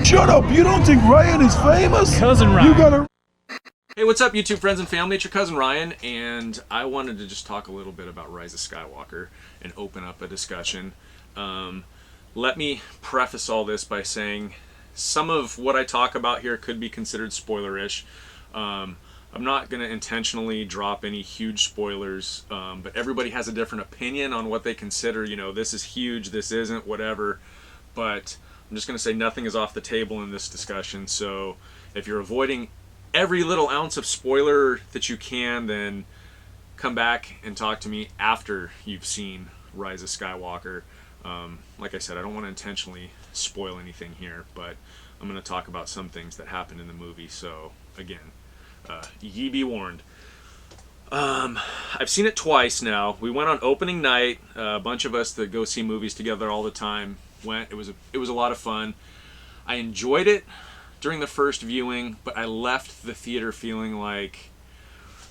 Shut up! You don't think Ryan is famous? Cousin Ryan. You gotta... Hey, what's up, YouTube friends and family? It's your cousin Ryan, and I wanted to just talk a little bit about Rise of Skywalker and open up a discussion. Let me preface all this by saying some of what I talk about here could be considered spoilerish. I'm not going to intentionally drop any huge spoilers, but everybody has a different opinion on what they consider, you know, this is huge, this isn't, whatever. But I'm just going to say nothing is off the table in this discussion, so if you're avoiding every little ounce of spoiler that you can, then come back and talk to me after you've seen Rise of Skywalker. Like I said, I don't want to intentionally spoil anything here, but I'm going to talk about some things that happened in the movie, so again, ye be warned. I've seen it twice now. We went on opening night. A bunch of us that go see movies together all the time went. It was a lot of fun. I enjoyed it during the first viewing, but I left the theater feeling like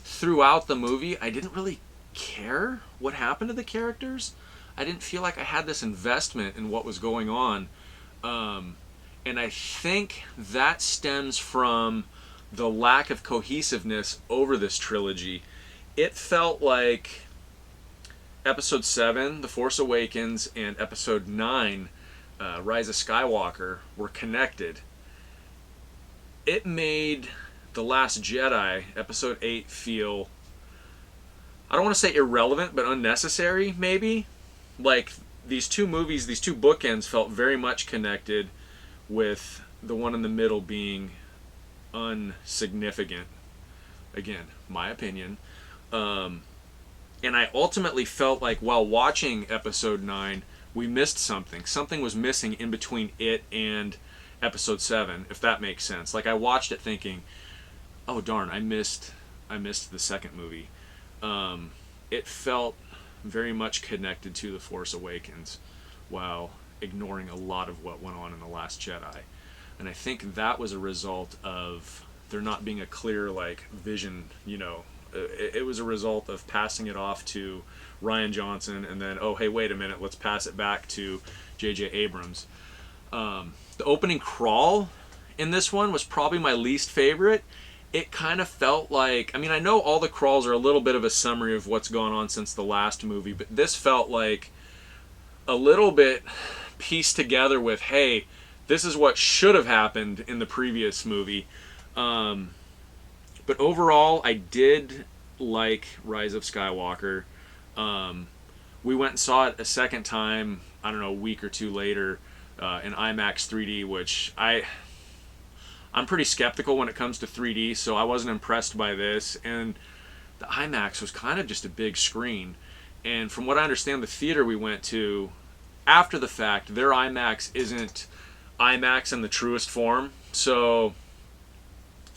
throughout the movie I didn't really care what happened to the characters. I didn't feel like I had this investment in what was going on, and I think that stems from the lack of cohesiveness over this trilogy. It felt like Episode 7, The Force Awakens, and Episode 9, Rise of Skywalker, were connected. It made The Last Jedi, Episode 8, feel, I don't want to say irrelevant, but unnecessary, maybe. Like, these two movies, these two bookends felt very much connected, with the one in the middle being unsignificant. Again, my opinion. And I ultimately felt like while watching Episode 9, we missed something. Something was missing in between it and Episode 7, if that makes sense. Like, I watched it thinking, oh darn, I missed the second movie. It felt very much connected to The Force Awakens while ignoring a lot of what went on in The Last Jedi. And I think that was a result of there not being a clear, like, vision, you know. It was a result of passing it off to Rian Johnson, and then, oh, hey, wait a minute, let's pass it back to J.J. Abrams. The opening crawl in this one was probably my least favorite. It kind of felt like, I mean, I know all the crawls are a little bit of a summary of what's gone on since the last movie, but this felt like a little bit pieced together with, hey, this is what should have happened in the previous movie. But overall, I did like Rise of Skywalker. We went and saw it a second time, I don't know, a week or two later, in IMAX 3D, which I'm pretty skeptical when it comes to 3D, so I wasn't impressed by this. And the IMAX was kind of just a big screen. And from what I understand, the theater we went to, after the fact, their IMAX isn't IMAX in the truest form. So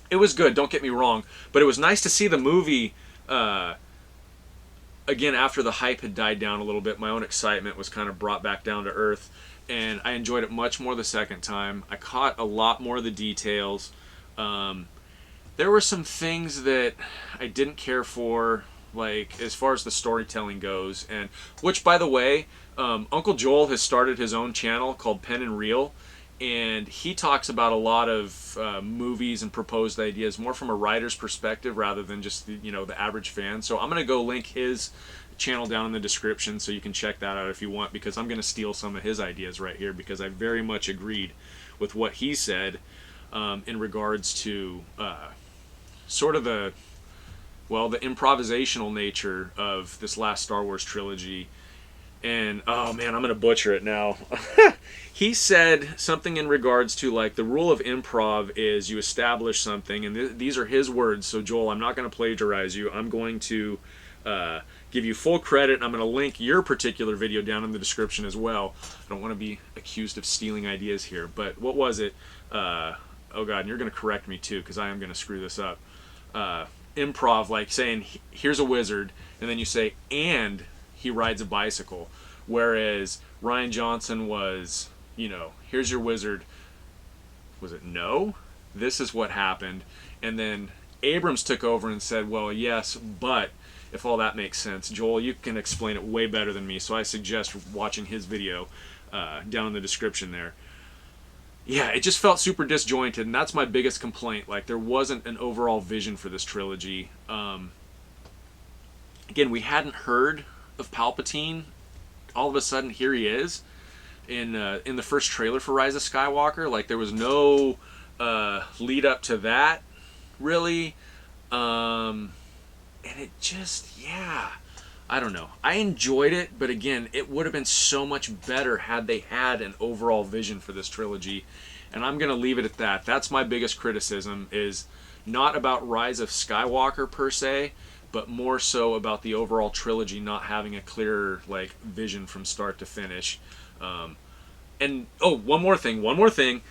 it was good, don't get me wrong, but it was nice to see the movie again after the hype had died down a little bit. My own excitement was kind of brought back down to earth, and I enjoyed it much more the second time. I caught a lot more of the details. There were some things that I didn't care for, like as far as the storytelling goes, and which, by the way, Uncle Joel has started his own channel called Pen and Reel, and he talks about a lot of movies and proposed ideas more from a writer's perspective rather than just the average fan. So I'm going to go link his channel down in the description so you can check that out if you want, because I'm going to steal some of his ideas right here, because I very much agreed with what he said in regards to sort of the improvisational nature of this last Star Wars trilogy. And oh man, I'm gonna butcher it now. He said something in regards to, like, the rule of improv is you establish something, and these are his words, so Joel, I'm not going to plagiarize you. I'm going to give you full credit, and I'm going to link your particular video down in the description as well. I don't want to be accused of stealing ideas here, but what was it? Oh god, and you're going to correct me too, because I am going to screw this up. Improv, like saying, here's a wizard, and then you say, and he rides a bicycle. Whereas Rian Johnson was, here's your wizard. Was it no? This is what happened. And then Abrams took over and said, well, yes, but if all that makes sense. Joel, you can explain it way better than me, so I suggest watching his video down in the description there. yeah, it just felt super disjointed, and that's my biggest complaint. Like, there wasn't an overall vision for this trilogy. Again, we hadn't heard of Palpatine. All of a sudden, here he is in the first trailer for Rise of Skywalker. Like, there was no lead up to that, really. And it just, yeah, I don't know. I enjoyed it, but again, it would have been so much better had they had an overall vision for this trilogy. And I'm going to leave it at that. That's my biggest criticism, is not about Rise of Skywalker per se, but more so about the overall trilogy not having a clear like vision from start to finish. And one more thing.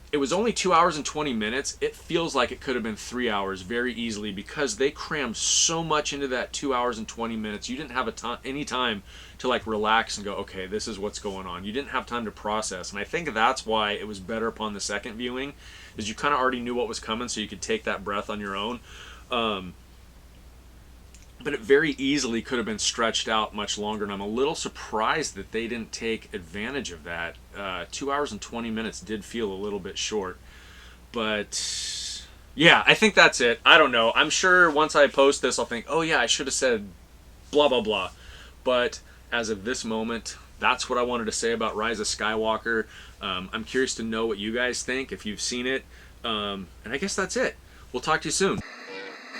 It was only 2 hours and 20 minutes. It feels like it could have been 3 hours very easily, because they crammed so much into that 2 hours and 20 minutes. You didn't have any time to like relax and go, okay, this is what's going on. You didn't have time to process. And I think that's why it was better upon the second viewing, is you kind of already knew what was coming, so you could take that breath on your own. But it very easily could have been stretched out much longer, and I'm a little surprised that they didn't take advantage of that. 2 hours and 20 minutes did feel a little bit short. But, yeah, I think that's it. I don't know. I'm sure once I post this, I'll think, oh yeah, I should have said blah, blah, blah. But as of this moment, that's what I wanted to say about Rise of Skywalker. I'm curious to know what you guys think, if you've seen it. And I guess that's it. We'll talk to you soon.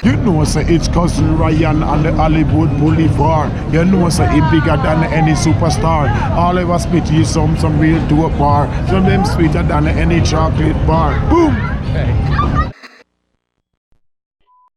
You know, say it's cousin Ryan on the Hollywood Boulevard. You know, say he bigger than any superstar. All I was spit you some real dope bar. Some them sweeter than any chocolate bar. Boom! Hey.